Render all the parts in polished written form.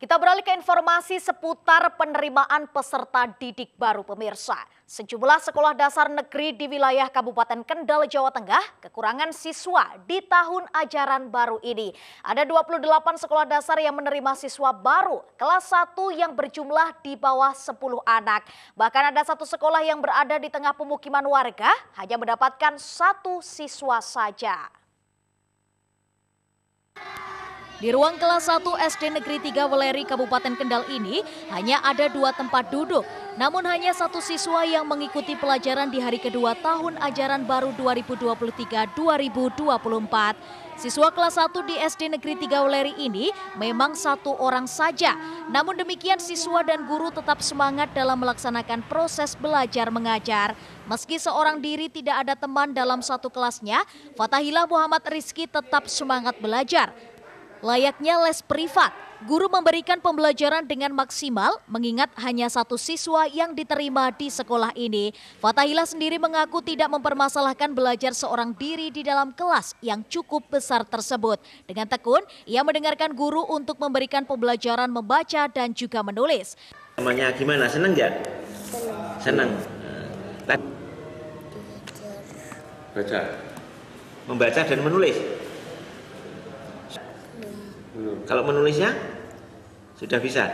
Kita beralih ke informasi seputar penerimaan peserta didik baru pemirsa. Sejumlah sekolah dasar negeri di wilayah Kabupaten Kendal, Jawa Tengah kekurangan siswa di tahun ajaran baru ini. Ada 28 sekolah dasar yang menerima siswa baru kelas 1 yang berjumlah di bawah 10 anak. Bahkan ada satu sekolah yang berada di tengah pemukiman warga hanya mendapatkan 1 siswa saja. Di ruang kelas 1 SD Negeri 3 Weleri Kabupaten Kendal ini hanya ada 2 tempat duduk. Namun hanya 1 siswa yang mengikuti pelajaran di hari kedua tahun ajaran baru 2023-2024. Siswa kelas 1 di SD Negeri 3 Weleri ini memang 1 orang saja. Namun demikian siswa dan guru tetap semangat dalam melaksanakan proses belajar mengajar. Meski seorang diri tidak ada teman dalam satu kelasnya, Fatahillah Muhammad Rizki tetap semangat belajar. Layaknya les privat, guru memberikan pembelajaran dengan maksimal mengingat hanya 1 siswa yang diterima di sekolah ini. Fatahillah sendiri mengaku tidak mempermasalahkan belajar seorang diri di dalam kelas yang cukup besar tersebut. Dengan tekun, ia mendengarkan guru untuk memberikan pembelajaran membaca dan juga menulis. Namanya gimana? Senang nggak? Senang. Baca. Membaca dan menulis. Kalau menulisnya sudah bisa.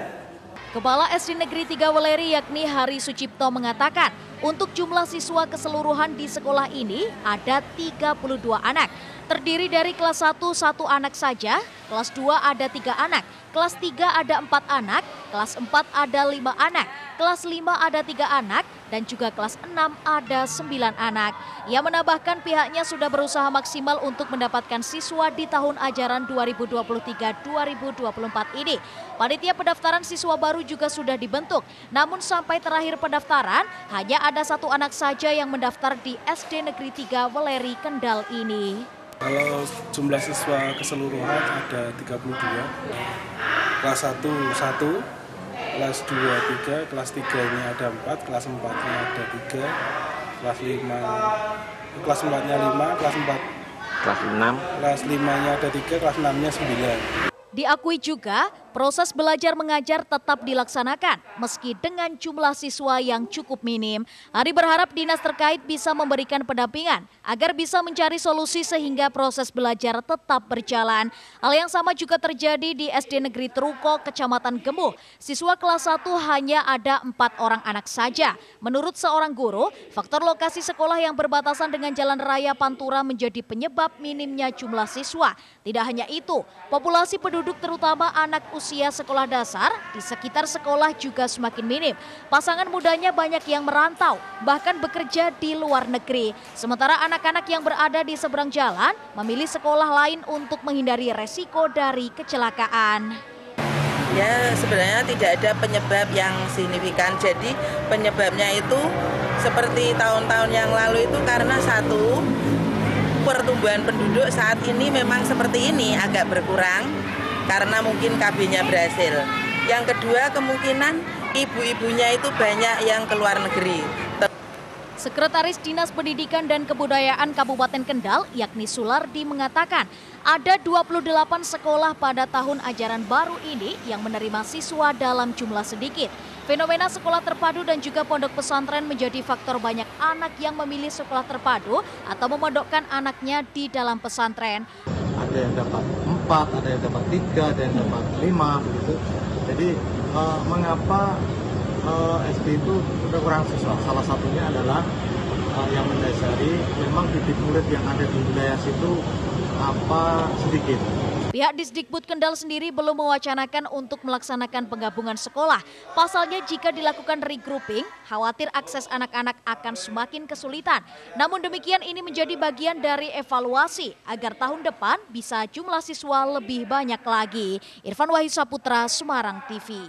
Kepala SD Negeri 3 Weleri yakni Hari Sucipto mengatakan untuk jumlah siswa keseluruhan di sekolah ini ada 32 anak. Terdiri dari kelas 1 1 anak saja, kelas 2 ada 3 anak, kelas 3 ada 4 anak, kelas 4 ada 5 anak, kelas 5 ada 3 anak, dan juga kelas 6 ada 9 anak. Ia menambahkan pihaknya sudah berusaha maksimal untuk mendapatkan siswa di tahun ajaran 2023-2024 ini. Panitia pendaftaran siswa baru juga sudah dibentuk, namun sampai terakhir pendaftaran hanya ada 1 anak saja yang mendaftar di SD Negeri 3 Weleri Kendal ini. Kalau jumlah siswa keseluruhan ada 32, kelas 1 1, kelas 2 3, kelas 3-nya ada 4, kelas 4-nya ada 3, kelas 4-nya 5, kelas 6, kelas 5-nya ada 3, kelas 6-nya 9. Diakui juga, proses belajar mengajar tetap dilaksanakan meski dengan jumlah siswa yang cukup minim. Ari berharap dinas terkait bisa memberikan pendampingan agar bisa mencari solusi sehingga proses belajar tetap berjalan. Hal yang sama juga terjadi di SD Negeri Truko, Kecamatan Gemuh. Siswa kelas 1 hanya ada 4 orang anak saja. Menurut seorang guru, faktor lokasi sekolah yang berbatasan dengan Jalan Raya Pantura menjadi penyebab minimnya jumlah siswa. Tidak hanya itu, populasi penduduk terutama anak usia sekolah dasar di sekitar sekolah juga semakin minim. Pasangan mudanya banyak yang merantau, bahkan bekerja di luar negeri. Sementara anak-anak yang berada di seberang jalan memilih sekolah lain untuk menghindari resiko dari kecelakaan. Ya, sebenarnya tidak ada penyebab yang signifikan. Jadi penyebabnya itu seperti tahun-tahun yang lalu itu karena satu, pertumbuhan penduduk saat ini memang seperti ini agak berkurang karena mungkin KB-nya berhasil. Yang kedua, kemungkinan ibu-ibunya itu banyak yang keluar negeri. Sekretaris Dinas Pendidikan dan Kebudayaan Kabupaten Kendal, yakni Sulardi, mengatakan ada 28 sekolah pada tahun ajaran baru ini yang menerima siswa dalam jumlah sedikit. Fenomena sekolah terpadu dan juga pondok pesantren menjadi faktor banyak anak yang memilih sekolah terpadu atau memondokkan anaknya di dalam pesantren. Ada yang dapat 4, ada yang dapat 3, ada yang dapat 5 begitu. Jadi mengapa SD itu kurang siswa? Salah satunya adalah yang mendasari memang bibit murid yang ada di wilayah situ sedikit. Pihak Disdikbud Kendal sendiri belum mewacanakan untuk melaksanakan penggabungan sekolah. Pasalnya jika dilakukan regrouping, khawatir akses anak-anak akan semakin kesulitan. Namun demikian ini menjadi bagian dari evaluasi agar tahun depan bisa jumlah siswa lebih banyak lagi. Irfan Wahyu Saputra, Semarang TV.